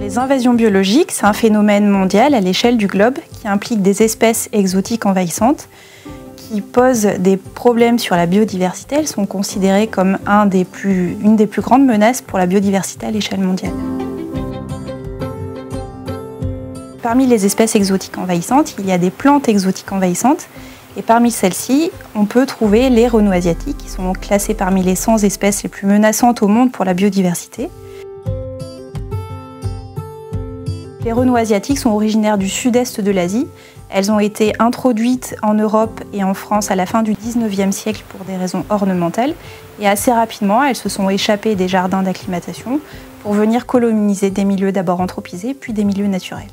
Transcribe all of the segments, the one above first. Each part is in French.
Les invasions biologiques, c'est un phénomène mondial à l'échelle du globe qui implique des espèces exotiques envahissantes qui posent des problèmes sur la biodiversité. Elles sont considérées comme une des plus grandes menaces pour la biodiversité à l'échelle mondiale. Parmi les espèces exotiques envahissantes, il y a des plantes exotiques envahissantes. Et parmi celles-ci, on peut trouver les renous asiatiques, qui sont classées parmi les 100 espèces les plus menaçantes au monde pour la biodiversité. Les renous asiatiques sont originaires du sud-est de l'Asie. Elles ont été introduites en Europe et en France à la fin du 19e siècle pour des raisons ornementales. Et assez rapidement, elles se sont échappées des jardins d'acclimatation pour venir coloniser des milieux d'abord anthropisés, puis des milieux naturels.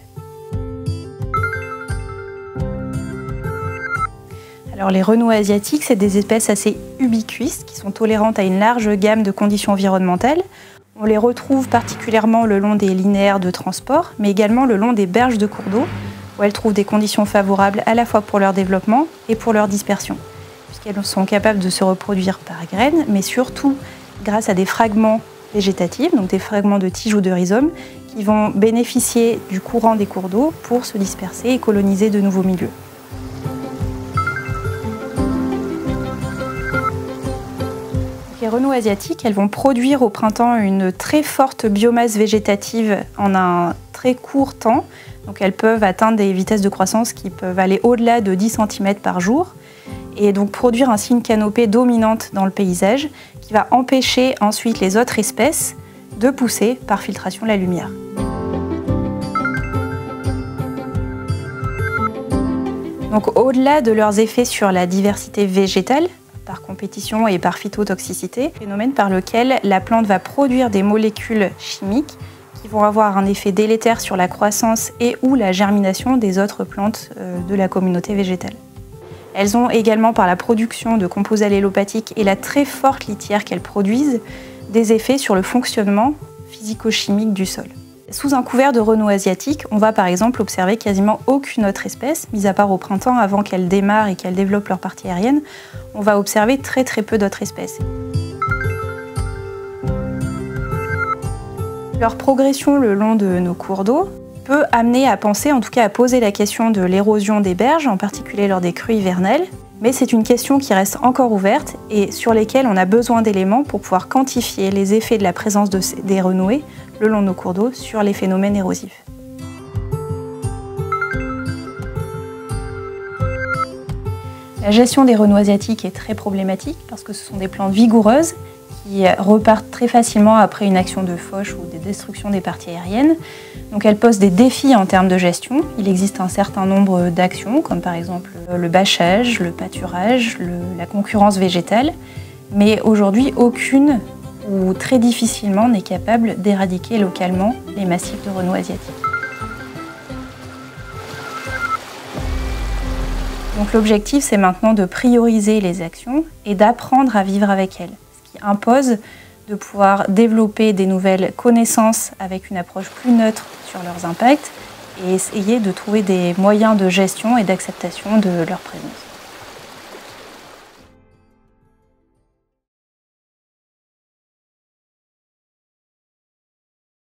Alors, les renous asiatiques, c'est des espèces assez ubiquistes qui sont tolérantes à une large gamme de conditions environnementales. On les retrouve particulièrement le long des linéaires de transport, mais également le long des berges de cours d'eau, où elles trouvent des conditions favorables à la fois pour leur développement et pour leur dispersion, puisqu'elles sont capables de se reproduire par graines, mais surtout grâce à des fragments végétatifs, donc des fragments de tiges ou de rhizomes, qui vont bénéficier du courant des cours d'eau pour se disperser et coloniser de nouveaux milieux. Les renous asiatiques, elles vont produire au printemps une très forte biomasse végétative en un très court temps. Donc elles peuvent atteindre des vitesses de croissance qui peuvent aller au-delà de 10 cm par jour et donc produire ainsi une canopée dominante dans le paysage qui va empêcher ensuite les autres espèces de pousser par filtration de la lumière. Donc au-delà de leurs effets sur la diversité végétale, par compétition et par phytotoxicité, phénomène par lequel la plante va produire des molécules chimiques qui vont avoir un effet délétère sur la croissance et ou la germination des autres plantes de la communauté végétale. Elles ont également, par la production de composés allélopathiques et la très forte litière qu'elles produisent, des effets sur le fonctionnement physico-chimique du sol. Sous un couvert de renous asiatiques, on va par exemple observer quasiment aucune autre espèce, mis à part au printemps avant qu'elles démarrent et qu'elles développent leur partie aérienne, on va observer très peu d'autres espèces. Leur progression le long de nos cours d'eau peut amener à penser, en tout cas à poser la question de l'érosion des berges, en particulier lors des crues hivernales. Mais c'est une question qui reste encore ouverte et sur lesquelles on a besoin d'éléments pour pouvoir quantifier les effets de la présence des renouées le long de nos cours d'eau sur les phénomènes érosifs. La gestion des renous asiatiques est très problématique parce que ce sont des plantes vigoureuses qui repartent très facilement après une action de fauche ou de destruction des parties aériennes. Donc elles posent des défis en termes de gestion. Il existe un certain nombre d'actions, comme par exemple le bâchage, le pâturage, la concurrence végétale. Mais aujourd'hui, aucune ou très difficilement n'est capable d'éradiquer localement les massifs de renous asiatiques. Donc l'objectif, c'est maintenant de prioriser les actions et d'apprendre à vivre avec elles, ce qui impose de pouvoir développer des nouvelles connaissances avec une approche plus neutre sur leurs impacts et essayer de trouver des moyens de gestion et d'acceptation de leur présence.